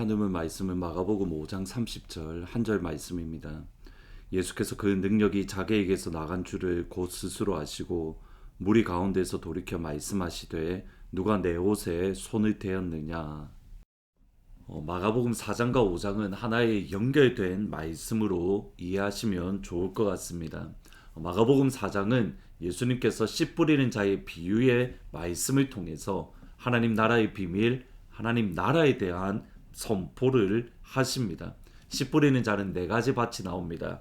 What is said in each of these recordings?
하나님의 말씀은 마가복음 5장 30절 한 절 말씀입니다. 예수께서 그 능력이 자기에게서 나간 줄을 곧 스스로 아시고 무리 가운데서 돌이켜 말씀하시되 누가 내 옷에 손을 대었느냐. 마가복음 4장과 5장은 하나의 연결된 말씀으로 이해하시면 좋을 것 같습니다. 마가복음 4장은 예수님께서 씨 뿌리는 자의 비유의 말씀을 통해서 하나님 나라의 비밀, 하나님 나라에 대한 선포를 하십니다. 씨 뿌리는 자는 네 가지 밭이 나옵니다.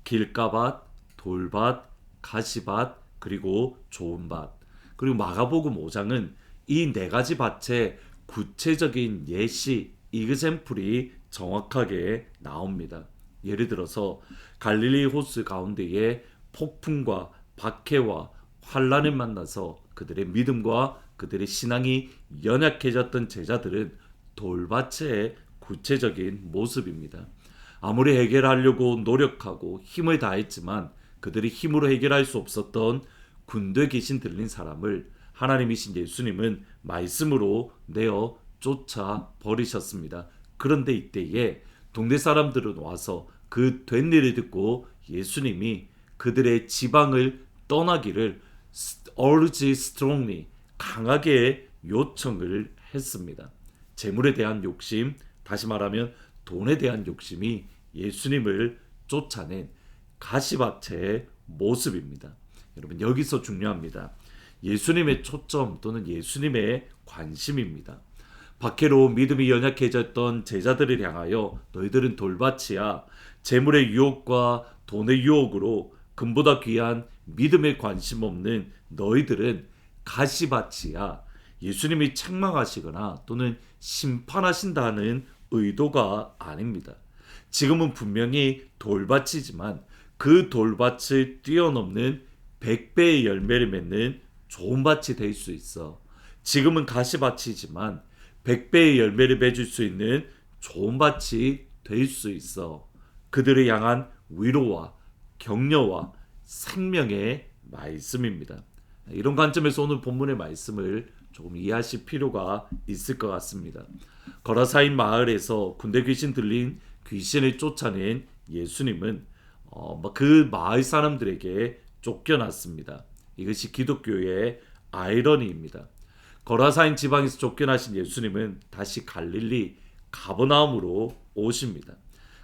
길가밭, 돌밭, 가시밭, 그리고 좋은 밭. 그리고 마가복음 5장은 이 네 가지 밭의 구체적인 예시, 이그샘플이 정확하게 나옵니다. 예를 들어서 갈릴리 호수 가운데에 폭풍과 박해와 환란을 만나서 그들의 믿음과 그들의 신앙이 연약해졌던 제자들은 돌밭의 구체적인 모습입니다. 아무리 해결하려고 노력하고 힘을 다했지만 그들이 힘으로 해결할 수 없었던 군대 귀신 들린 사람을 하나님이신 예수님은 말씀으로 내어 쫓아 버리셨습니다. 그런데 이때에 동네 사람들은 와서 그 된 일을 듣고 예수님이 그들의 지방을 떠나기를 urge strongly, 강하게 요청을 했습니다. 재물에 대한 욕심, 다시 말하면 돈에 대한 욕심이 예수님을 쫓아낸 가시밭의 모습입니다. 여러분, 여기서 중요합니다. 예수님의 초점 또는 예수님의 관심입니다. 박해로 믿음이 연약해졌던 제자들을 향하여 너희들은 돌밭이야, 재물의 유혹과 돈의 유혹으로 금보다 귀한 믿음에 관심 없는 너희들은 가시밭이야. 예수님이 책망하시거나 또는 심판하신다는 의도가 아닙니다. 지금은 분명히 돌밭이지만 그 돌밭을 뛰어넘는 100배의 열매를 맺는 좋은 밭이 될 수 있어. 지금은 가시밭이지만 100배의 열매를 맺을 수 있는 좋은 밭이 될 수 있어. 그들을 향한 위로와 격려와 생명의 말씀입니다. 이런 관점에서 오늘 본문의 말씀을 조금 이해하실 필요가 있을 것 같습니다. 거라사인 마을에서 군대 귀신 들린 귀신을 쫓아낸 예수님은 그 마을 사람들에게 쫓겨났습니다. 이것이 기독교의 아이러니입니다. 거라사인 지방에서 쫓겨나신 예수님은 다시 갈릴리 가버나움으로 오십니다.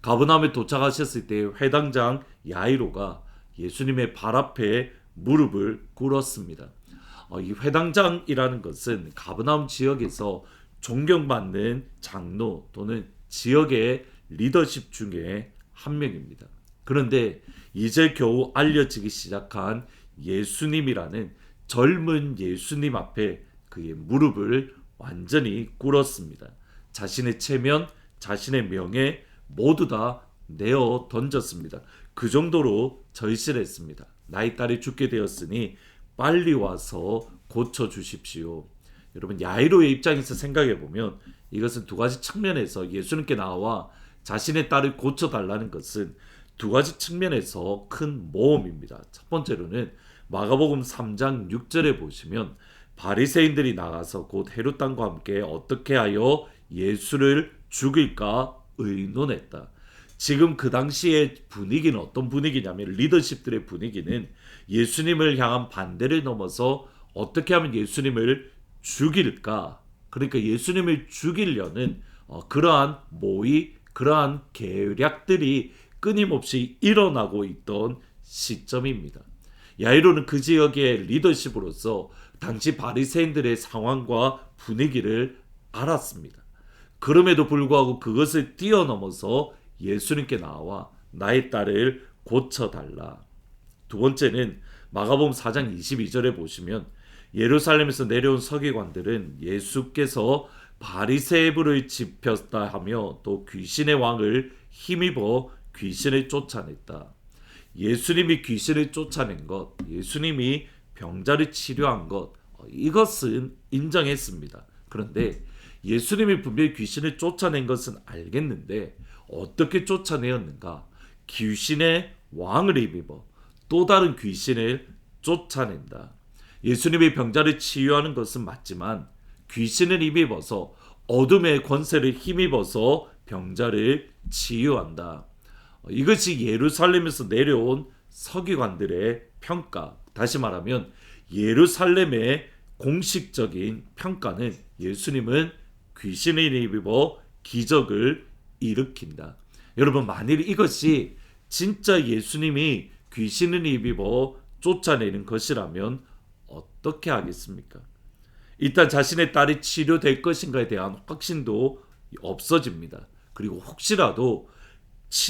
가버나움에 도착하셨을 때 회당장 야이로가 예수님의 발 앞에 무릎을 꿇었습니다. 이 회당장이라는 것은 가버나움 지역에서 존경받는 장로 또는 지역의 리더십 중에 한 명입니다. 그런데 이제 겨우 알려지기 시작한 예수님이라는 젊은 예수님 앞에 그의 무릎을 완전히 꿇었습니다. 자신의 체면, 자신의 명예 모두 다 내어 던졌습니다. 그 정도로 절실했습니다. 나의 딸이 죽게 되었으니 빨리 와서 고쳐주십시오. 여러분, 야이로의 입장에서 생각해보면 이것은 두 가지 측면에서 예수님께 나와 자신의 딸을 고쳐달라는 것은 두 가지 측면에서 큰 모험입니다. 첫 번째로는 마가복음 3장 6절에 보시면 바리새인들이 나가서 곧 헤롯 왕과 함께 어떻게 하여 예수를 죽일까 의논했다. 지금 그 당시의 분위기는 어떤 분위기냐면 리더십들의 분위기는 예수님을 향한 반대를 넘어서 어떻게 하면 예수님을 죽일까, 그러니까 예수님을 죽이려는 그러한 모의, 그러한 계략들이 끊임없이 일어나고 있던 시점입니다. 야이로는 그 지역의 리더십으로서 당시 바리새인들의 상황과 분위기를 알았습니다. 그럼에도 불구하고 그것을 뛰어넘어서 예수님께 나와 나의 딸을 고쳐달라. 두 번째는 마가복음 4장 22절에 보시면 예루살렘에서 내려온 서기관들은 예수께서 바리새부를 짚혔다 하며 또 귀신의 왕을 힘입어 귀신을 쫓아냈다. 예수님이 귀신을 쫓아낸 것, 예수님이 병자를 치료한 것, 이것은 인정했습니다. 그런데 예수님이 분명히 귀신을 쫓아낸 것은 알겠는데 어떻게 쫓아내었는가? 귀신의 왕을 힘입어 또 다른 귀신을 쫓아낸다. 예수님이 병자를 치유하는 것은 맞지만 귀신을 힘입어서 어둠의 권세를 힘입어서 병자를 치유한다. 이것이 예루살렘에서 내려온 서기관들의 평가. 다시 말하면 예루살렘의 공식적인 평가는 예수님은 귀신을 입어 기적을 일으킨다. 여러분, 만일 이것이 진짜 예수님이 귀신을 입어 쫓아내는 것이라면 어떻게 하겠습니까? 일단 자신의 딸이 치료될 것인가에 대한 확신도 없어집니다. 그리고 혹시라도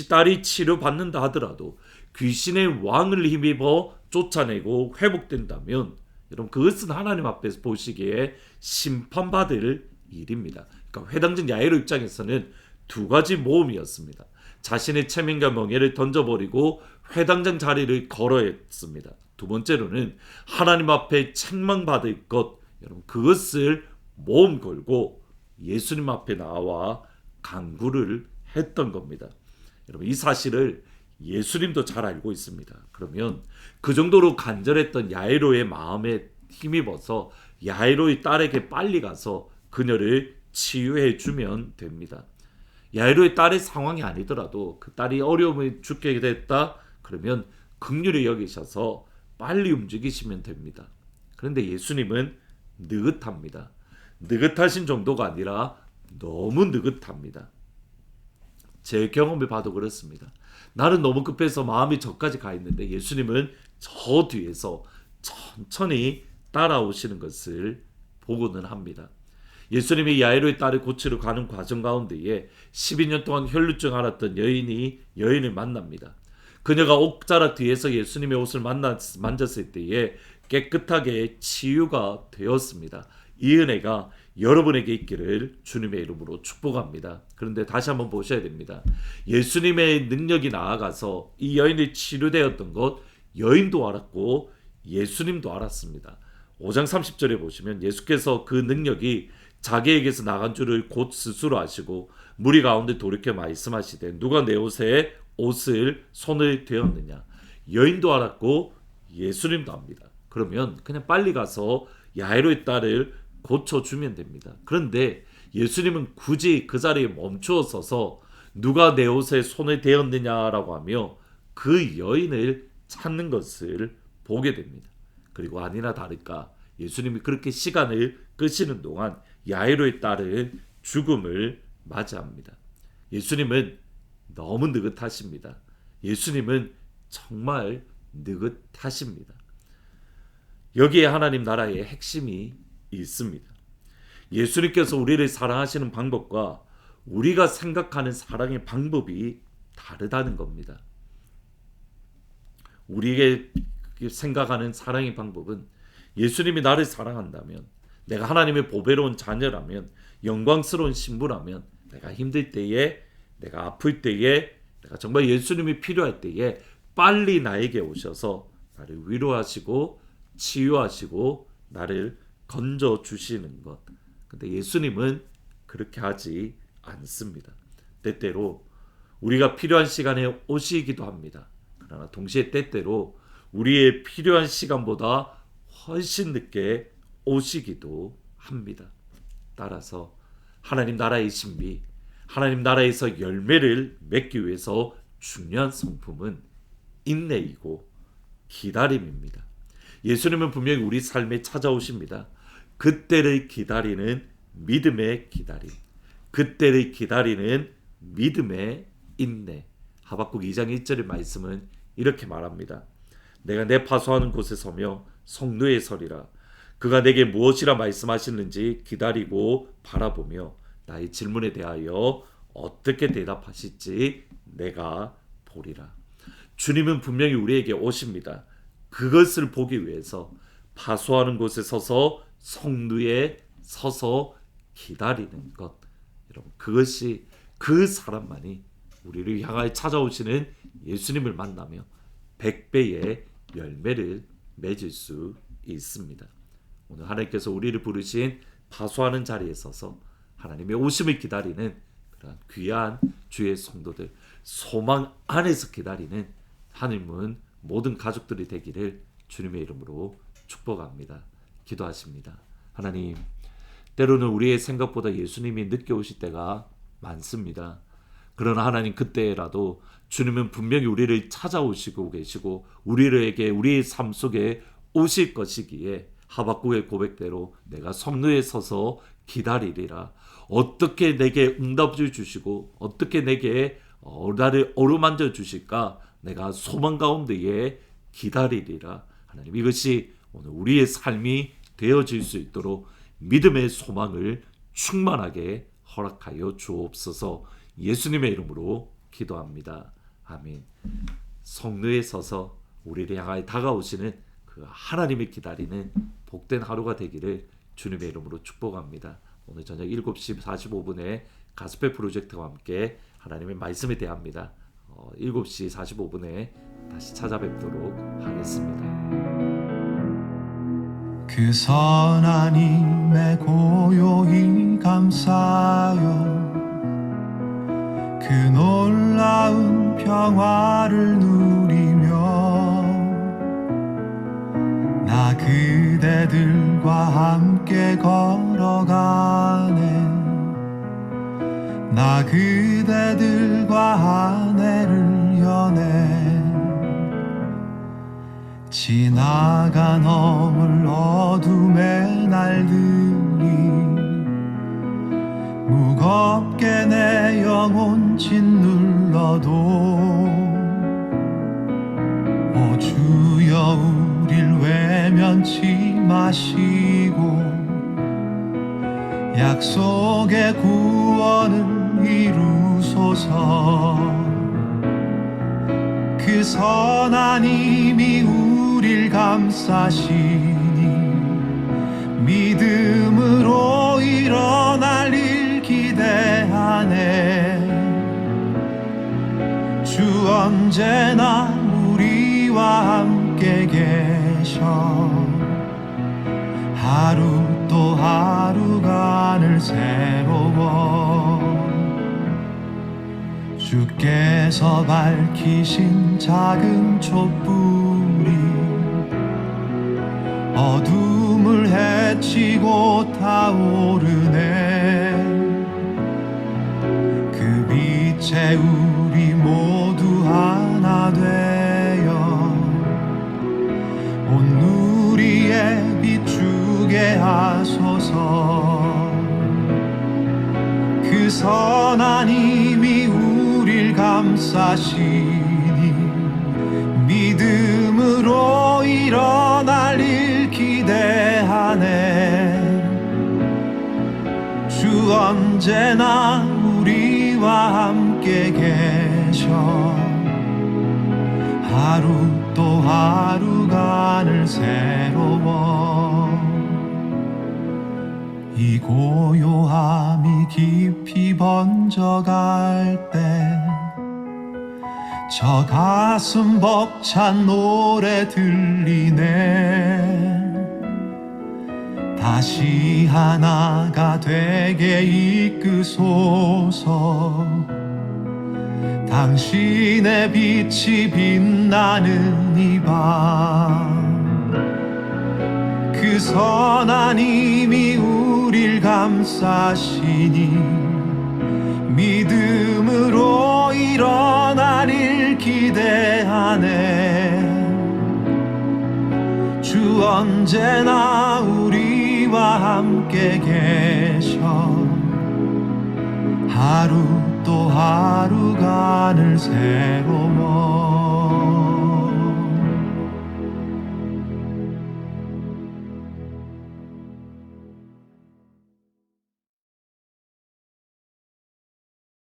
딸이 치료받는다 하더라도 귀신의 왕을 힘입어 쫓아내고 회복된다면 여러분, 그것은 하나님 앞에서 보시기에 심판받을 일입니다. 그러니까 회당장 야이로 입장에서는 두 가지 모험이었습니다. 자신의 체면과 명예를 던져버리고 회당장 자리를 걸어했습니다. 두 번째로는 하나님 앞에 책망받을 것, 여러분, 그것을 모험 걸고 예수님 앞에 나와 간구를 했던 겁니다. 여러분, 이 사실을 예수님도 잘 알고 있습니다. 그러면 그 정도로 간절했던 야이로의 마음에 힘입어서 야이로의 딸에게 빨리 가서 그녀를 치유해 주면 됩니다. 야이로의 딸의 상황이 아니더라도 그 딸이 어려움을 죽게 됐다 그러면 긍휼히 여기셔서 빨리 움직이시면 됩니다. 그런데 예수님은 느긋합니다. 느긋하신 정도가 아니라 너무 느긋합니다. 제 경험을 봐도 그렇습니다. 나는 너무 급해서 마음이 저까지 가 있는데 예수님은 저 뒤에서 천천히 따라오시는 것을 보고는 합니다. 예수님이 야이로의 딸을 고치러 가는 과정 가운데에 12년 동안 혈루증 앓았던 여인을 만납니다. 그녀가 옥자락 뒤에서 예수님의 옷을 만졌을 때에 깨끗하게 치유가 되었습니다. 이 은혜가 여러분에게 있기를 주님의 이름으로 축복합니다. 그런데 다시 한번 보셔야 됩니다. 예수님의 능력이 나아가서 이 여인이 치료되었던 것 여인도 알았고 예수님도 알았습니다. 5장 30절에 보시면 예수께서 그 능력이 자기에게서 나간 줄을 곧 스스로 아시고 무리 가운데 돌이켜 말씀하시되 누가 내 옷을 손을 대었느냐. 여인도 알았고 예수님도 압니다. 그러면 그냥 빨리 가서 야이로의 딸을 고쳐주면 됩니다. 그런데 예수님은 굳이 그 자리에 멈추어 서서 누가 내 옷에 손을 대었느냐라고 하며 그 여인을 찾는 것을 보게 됩니다. 그리고 아니나 다를까 예수님이 그렇게 시간을 끄시는 동안 야이로의 딸은 죽음을 맞이합니다. 예수님은 너무 느긋하십니다. 예수님은 정말 느긋하십니다. 여기에 하나님 나라의 핵심이 있습니다. 예수님께서 우리를 사랑하시는 방법과 우리가 생각하는 사랑의 방법이 다르다는 겁니다. 우리에게 생각하는 사랑의 방법은 예수님이 나를 사랑한다면, 내가 하나님의 보배로운 자녀라면, 영광스러운 신부라면, 내가 힘들 때에, 내가 아플 때에, 내가 정말 예수님이 필요할 때에 빨리 나에게 오셔서 나를 위로하시고 치유하시고 나를 건져주시는 것. 근데 예수님은 그렇게 하지 않습니다. 때때로 우리가 필요한 시간에 오시기도 합니다. 그러나 동시에 때때로 우리의 필요한 시간보다 훨씬 늦게 오시기도 합니다. 따라서 하나님 나라의 신비, 하나님 나라에서 열매를 맺기 위해서 중요한 성품은 인내이고 기다림입니다. 예수님은 분명히 우리 삶에 찾아오십니다. 그때를 기다리는 믿음의 기다림, 그때를 기다리는 믿음의 인내. 하박국 2장 1절의 말씀은 이렇게 말합니다. 내가 내 파수하는 곳에 서며 성루에 서리라. 그가 내게 무엇이라 말씀하시는지 기다리고 바라보며 나의 질문에 대하여 어떻게 대답하실지 내가 보리라. 주님은 분명히 우리에게 오십니다. 그것을 보기 위해서 파수하는 곳에 서서 성루에 서서 기다리는 것. 여러분, 그것이 그 사람만이 우리를 향하여 찾아오시는 예수님을 만나며 100배의 열매를 맺을 수 있습니다. 오늘 하나님께서 우리를 부르신 파수하는 자리에 서서 하나님의 오심을 기다리는 그런 귀한 주의 성도들, 소망 안에서 기다리는 하나님은 모든 가족들이 되기를 주님의 이름으로 축복합니다. 기도하십니다. 하나님, 때로는 우리의 생각보다 예수님이 늦게 오실 때가 많습니다. 그러나 하나님 그때라도 주님은 분명히 우리를 찾아오시고 계시고 우리에게 우리의 삶 속에 오실 것이기에 하박국의 고백대로 내가 성루에 서서 기다리리라. 어떻게 내게 응답을 주시고 어떻게 내게 나를 어루만져 주실까? 내가 소망 가운데에 기다리리라. 하나님, 이것이 오늘 우리의 삶이 되어질 수 있도록 믿음의 소망을 충만하게 허락하여 주옵소서. 예수님의 이름으로 기도합니다. 아멘. 성루에 서서 우리를 향하여 다가오시는 그 하나님이 기다리는 복된 하루가 되기를 주님의 이름으로 축복합니다. 오늘 저녁 7시 45분에 가스펠 프로젝트와 함께 하나님의 말씀에 대합니다. 7시 45분에 다시 찾아뵙도록 하겠습니다. 그 선한 힘에 고요히 감사여 그 놀라운 평화를 누리며 나 그대들과 함께 걸어가네. 나 그대들과 한 해를 여네. 지나가 넘을 어둠의 날들이 무겁게 내 영혼 짓눌러도 오 주여 우릴 외면치 마시고 약속의 구원을 이루소서. 그 선한 힘이 우릴 감싸시니 믿음으로 일어날 일 기대하네. 주 언제나 우리와 함께 계셔 하루 또 하루가 늘 새로워. 주께서 밝히신 작은 촛불이 어둠을 헤치고 타오르네. 그 빛에 우리 모두 하나 되어 온 누리에 비추게 하소서. 그 선한 힘이 우릴 감싸시니 믿음으로 일어날 일 기대하네. 주 언제나 우리와 함께 계셔 하루 또 하루가 늘 새로워. 이 고요함이 깊이 번져갈 때 저 가슴 벅찬 노래 들리네. 다시 하나가 되게 이끄소서. 당신의 빛이 빛나는 이 밤 그 선한 힘이 우릴 감싸시니 믿음으로 일어날 일 기대하네. 주 언제나 우리와 함께 계셔 하루 또 하루가 늘 새로워.